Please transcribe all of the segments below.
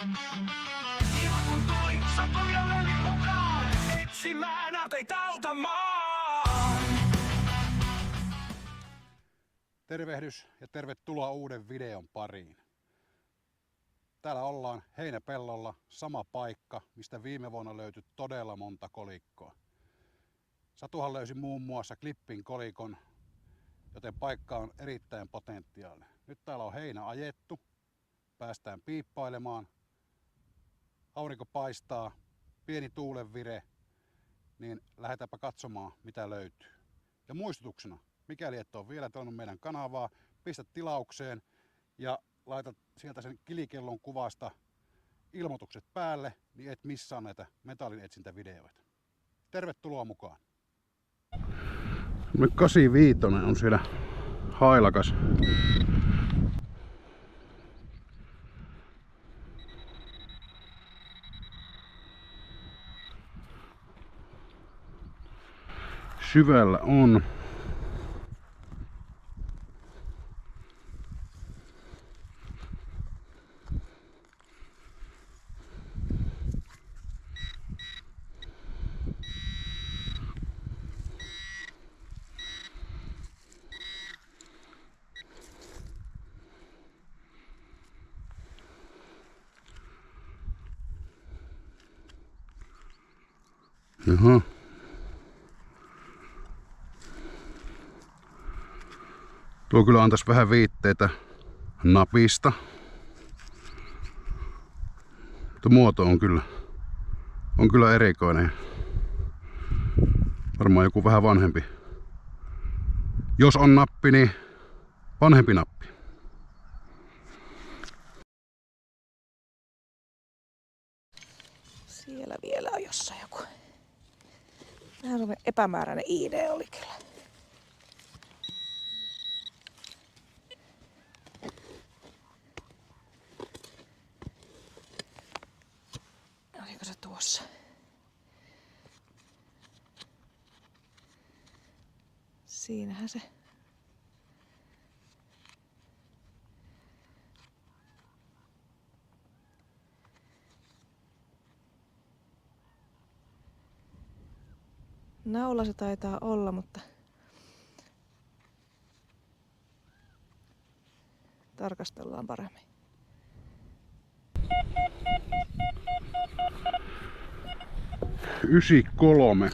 Ilman tuli satuja leli mukaan, etsimään ateita autamaan. Tervehdys ja tervetuloa uuden videon pariin. Täällä ollaan heinäpellolla, sama paikka, mistä viime vuonna löytyi todella monta kolikkoa. Satuhan löysi muun muassa klippin kolikon, joten paikka on erittäin potentiaalinen. Nyt täällä on heinä ajettu, päästään piippailemaan, aurinko paistaa, pieni tuulenvire, niin lähdetäänpä katsomaan mitä löytyy. Ja muistutuksena, mikäli et ole vielä tilannut meidän kanavaa, pistä tilaukseen ja laita sieltä sen kilikellon kuvasta ilmoitukset päälle, niin et missaa näitä metallin etsintävideoita. Tervetuloa mukaan! 85 on siellä hailakas. Syvällä on. Jaha. Tuo kyllä antaisi vähän viitteitä napista. Mutta muoto on kyllä erikoinen. Varmaan joku vähän vanhempi. Jos on nappi, niin vanhempi nappi. Siellä vielä on jossain joku. Vähän semmoinen epämääräinen ID oli kyllä. Oliko se tuossa? Siinähän se. Naula se taitaa olla, mutta tarkastellaan paremmin. Ysi-kolme.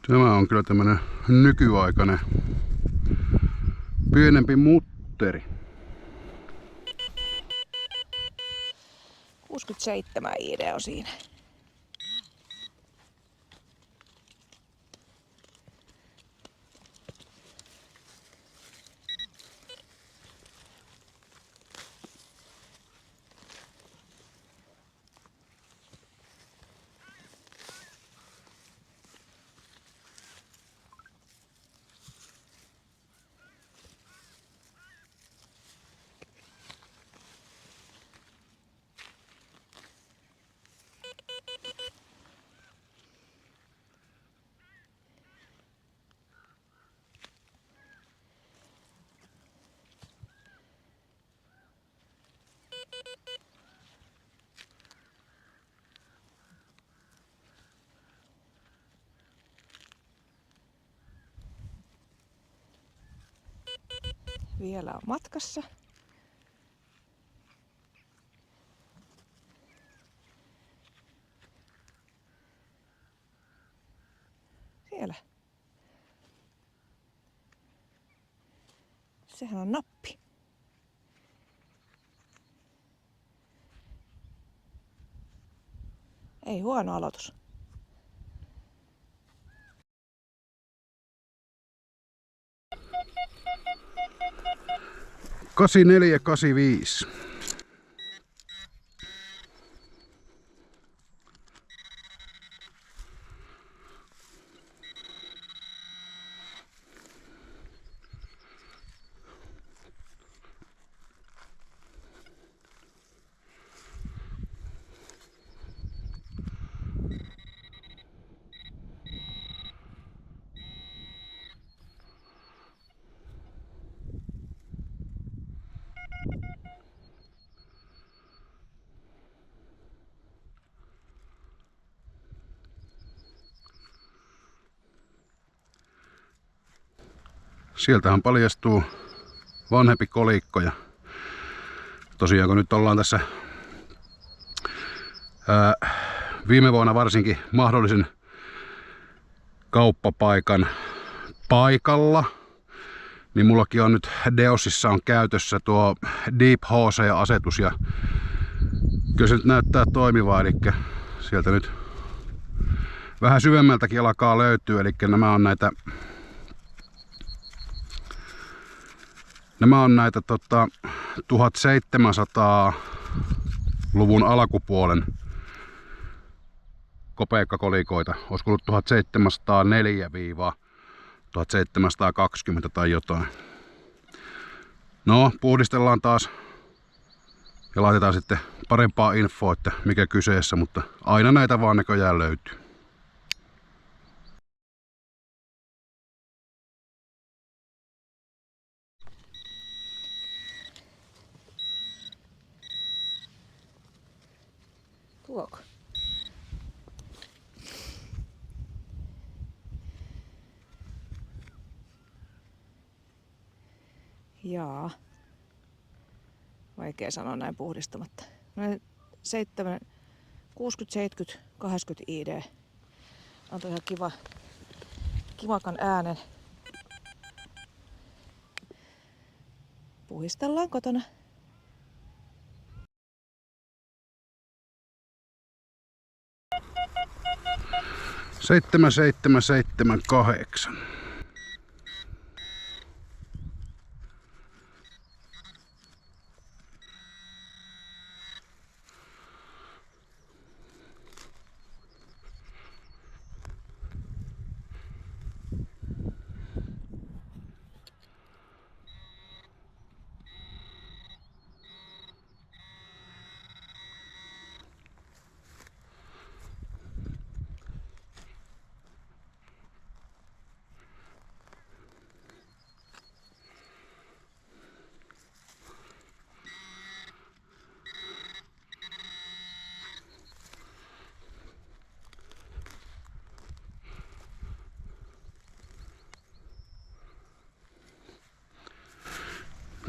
Tämä on kyllä tämmönen nykyaikainen pienempi mutteri. 67 ID on siinä. Vielä on matkassa. Siellä. Sehän on nappi. Ei huono aloitus. Kasineljä, 85. Sieltähän paljastuu vanhempi kolikko ja tosiaan kun nyt ollaan tässä viime vuonna varsinkin mahdollisen kauppapaikan paikalla, niin mullakin on nyt Deosissa on käytössä tuo Deep HC-asetus ja kyllä se nyt näyttää toimivaa, eli sieltä nyt vähän syvemmältäkin alkaa löytyä, eli nämä on näitä 1700-luvun alkupuolen kopeekkakolikoita. Olisiko ollut 1704-1720 tai jotain. No, puhdistellaan taas ja laitetaan sitten parempaa infoa, että mikä kyseessä, mutta aina näitä vaan näköjään löytyy. Tuoko? Jaa. Vaikea sanoa näin puhdistamatta. Noin 60, 70, 80 ID. Antoi ihan kivakan äänen. Puhistellaan kotona. Seitsemän, 8.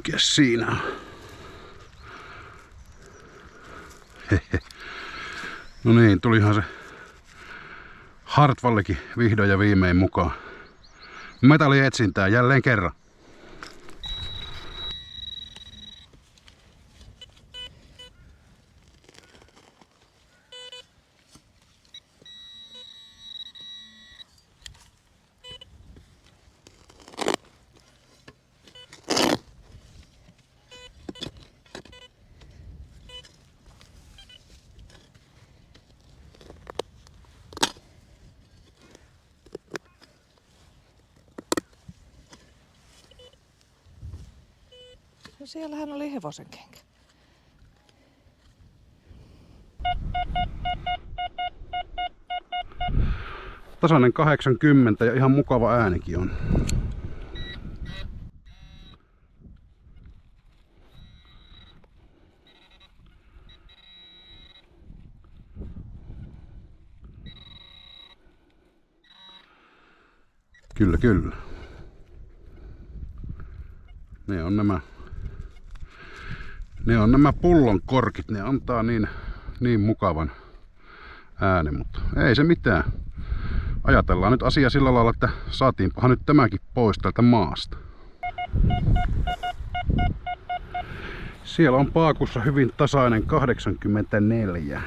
Mikäs siinä on? Hehe. No niin, tulihan se Hartwallikin vihdoin ja viimein mukaan. Metallietsintää jälleen kerran. No siellähän oli hevosen kenkä. Tasainen 80 ja ihan mukava äänikin on. Kyllä, kyllä. Ne on nämä pullon korkit, ne antaa niin mukavan äänen, mutta ei se mitään. ajatellaan nyt asia sillä lailla, että saatiinpahan nyt tämäkin pois tältä maasta. Siellä on paakussa hyvin tasainen 84.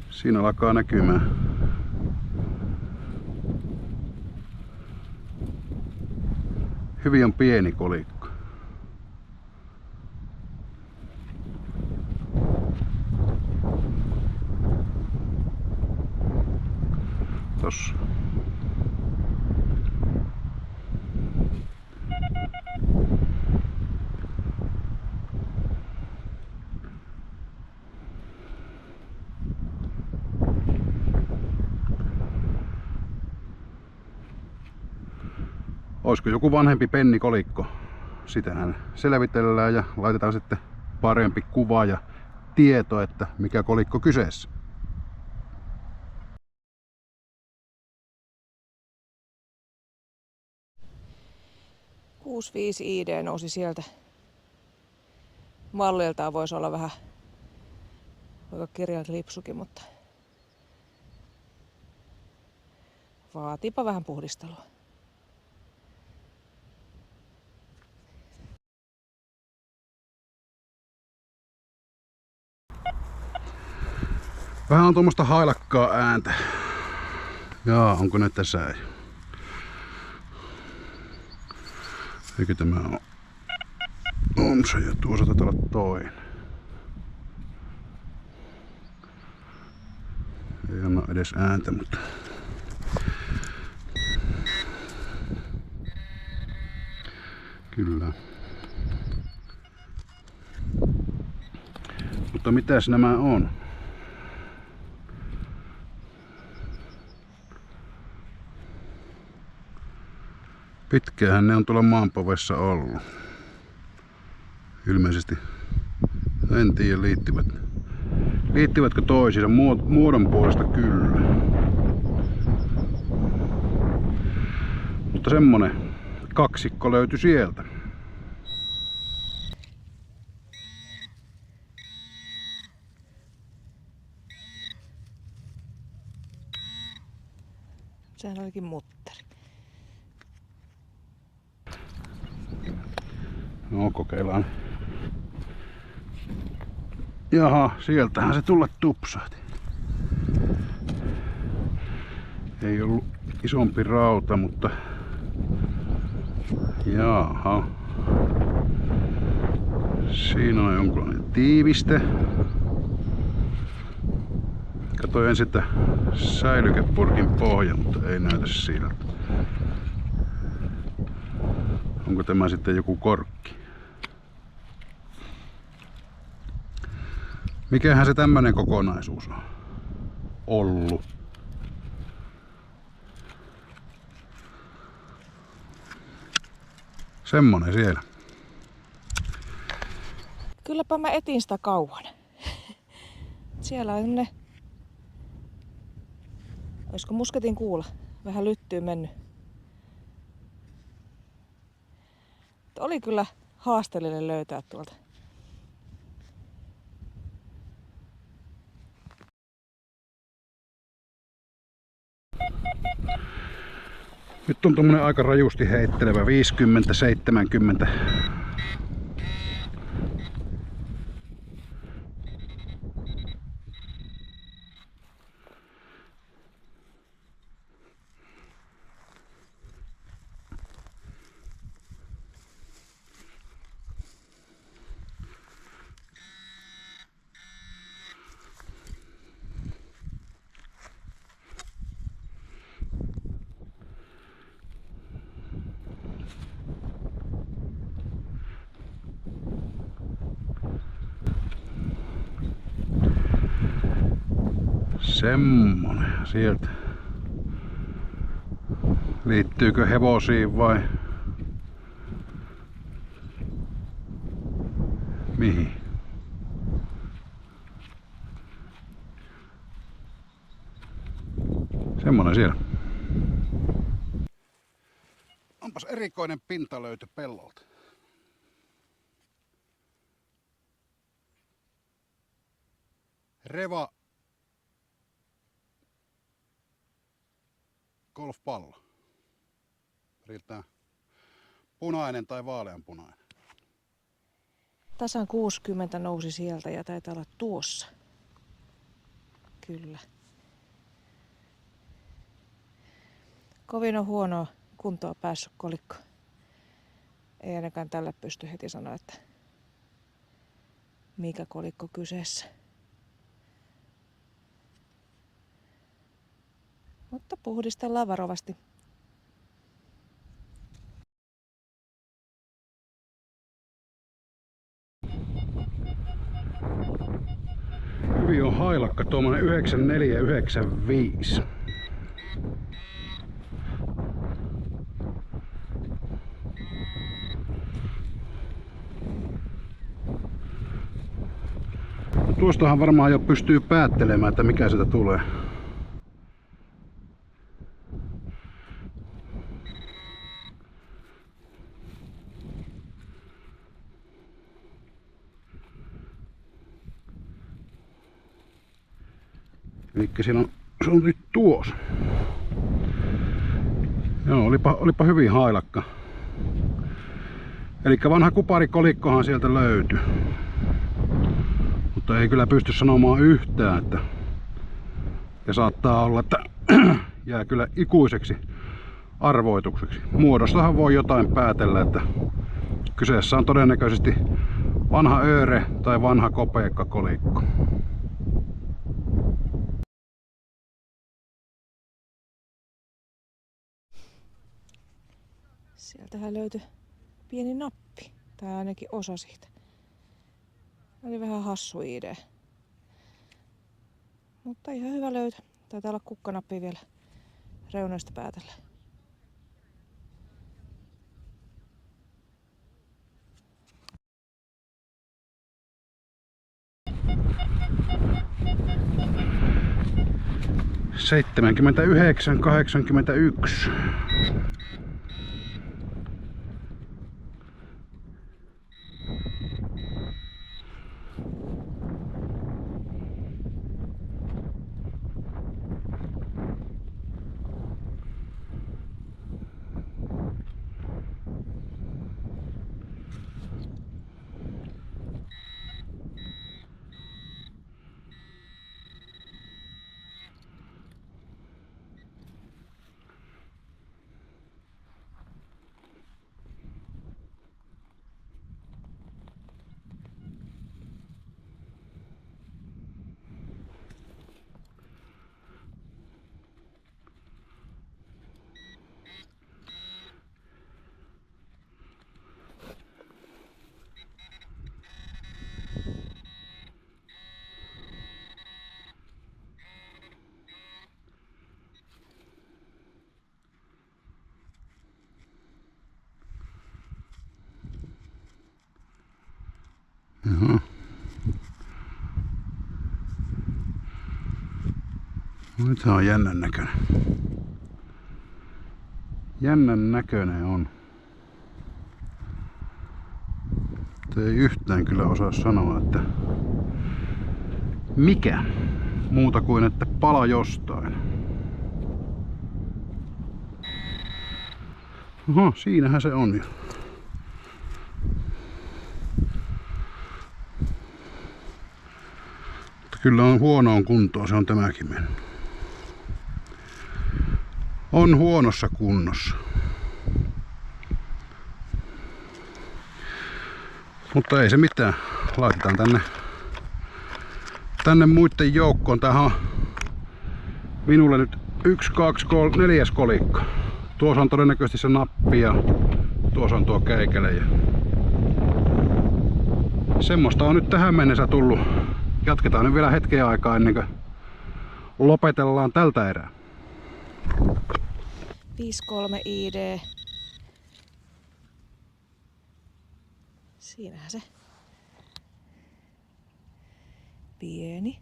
Siinä alkaa näkymään. Hyvin on pieni kolikko. Tossa. Olisiko joku vanhempi pennikolikko? Sitähän selvitellään ja laitetaan sitten parempi kuva ja tieto, että mikä kolikko kyseessä. ID nousi sieltä. Malliltaan voisi olla vähän kirjaat lipsukin, mutta vaatiipa vähän puhdistelua. Vähän on tuommoista hailakkaa ääntä. Jaa, onko ne tässä? Eikö tämä on? On se, ja tuossa taitaa olla toinen. Ei anna edes ääntä, mutta kyllä. Mutta mitäs nämä on? Pitkäänhän ne on tuolla maanpovessa ollut. Ilmeisesti. En tiedä liittyvätkö toisiinsa. Muodon puolesta kyllä. Mutta semmonen kaksikko löytyi sieltä. Sehän olikin mutteri. No, kokeillaan. Jaha, sieltähän se tulla tupsahti. Ei ollut isompi rauta, mutta jaha. Siinä on jonkunlainen tiiviste. Katsoin ensin sitä säilykepurkin pohja, mutta ei näytä siltä. Onko tämä sitten joku korkki? Mikähän se tämmönen kokonaisuus on ollut? Semmonen siellä. Kylläpä mä etin sitä kauan. Siellä on ne. Olisiko musketin kuula? Vähän lyttyy mennyt. Oli kyllä haasteellinen löytää tuolta. Nyt on tommonen aika rajusti heittelevä 50-70. Semmonen sieltä. Liittyykö hevosiin vai mihin? Semmonen siellä. Onpas erikoinen pinta löyty pellolta. Reva golfpallo. Riittää punainen tai vaaleanpunainen. Tasan 60 nousi sieltä ja taitaa olla tuossa. Kyllä. Kovin on huonoa kuntoa päässyt kolikko. Ei ainakaan tällä pysty heti sanoa, että mikä kolikko kyseessä. Mutta puhdistellaan varovasti. Hyvin on hailakka, tuommoinen 9495. Tuostahan varmaan jo pystyy päättelemään, että mikä sieltä tulee. Elikkä siinä on, se on nyt tuossa. Joo, olipa hyvin hailakka. Elikkä vanha kuparikolikkohan sieltä löytyi. Mutta ei kyllä pysty sanomaan yhtään, että ja saattaa olla, että jää kyllä ikuiseksi arvoitukseksi. Muodostahan voi jotain päätellä, että kyseessä on todennäköisesti vanha ööre tai vanha kopeekkakolikko. Sieltähän löytyi pieni nappi, tai ainakin osa siitä. Oli vähän hassu idea. Mutta ihan hyvä löytö. Taitaa olla kukkanappi vielä reunoista päätellä. ...79,81. Jaha. Nythän on jännän näköinen. Jännän näköinen on. Ei yhtään kyllä osaa sanoa, että mikä muuta kuin että pala jostain. Oho, siinähän se on jo. Mutta kyllä on huonoon kuntoon, se on tämäkin mennyt. On huonossa kunnossa. Mutta ei se mitään. Laitetaan tänne muiden joukkoon. Tämähän on minulle nyt 1, 2, 3, 4 kolikko. Tuossa on todennäköisesti se nappi ja tuossa on tuo keikele. Ja semmoista on nyt tähän mennessä tullut. Jatketaan nyt vielä hetken aikaa ennen kuin lopetellaan tältä erää. 53 ID. Siinähän se. Pieni.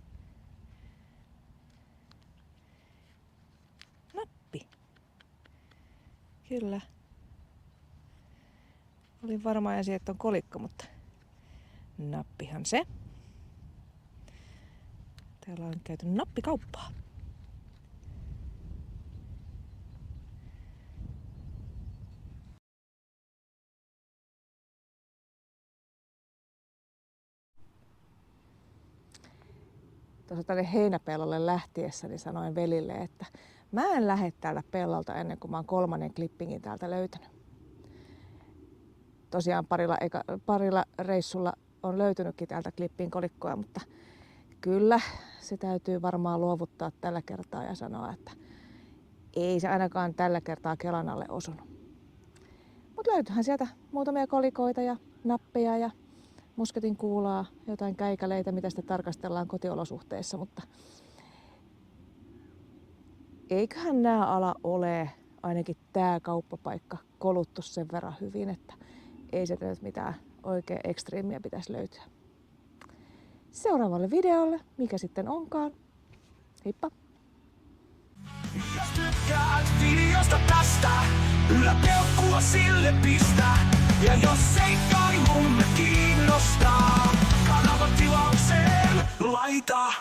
Nappi. Kyllä. Olin varma ensin, että on kolikko, mutta nappihan se. Täällä on käyty nappikauppaa. Tuossa tänne heinäpellolle lähtiessäni sanoin velille, että mä en lähde täältä pellolta ennen kuin mä oon 3. klippingin täältä löytänyt. Tosiaan parilla reissulla on löytynytkin täältä klippin kolikkoa, mutta kyllä se täytyy varmaan luovuttaa tällä kertaa ja sanoa, että ei se ainakaan tällä kertaa Kelan alle osunut. Mutta löytyihän sieltä muutamia kolikoita ja nappeja ja musketin kuulaa, jotain käikäleitä, mitä sitten tarkastellaan kotiolosuhteissa, mutta eiköhän nämä ala ole, ainakin tämä kauppapaikka, koluttu sen verran hyvin, että ei se nyt mitään oikein ekstriimiä pitäisi löytyä. Seuraavalle videolle, mikä sitten onkaan. Heippa! Jos tykkäät videosta tästä, yläpeukkua sille pistä. Ja jos seikkailumme kiinnostaa, kanava tilaukseen laita.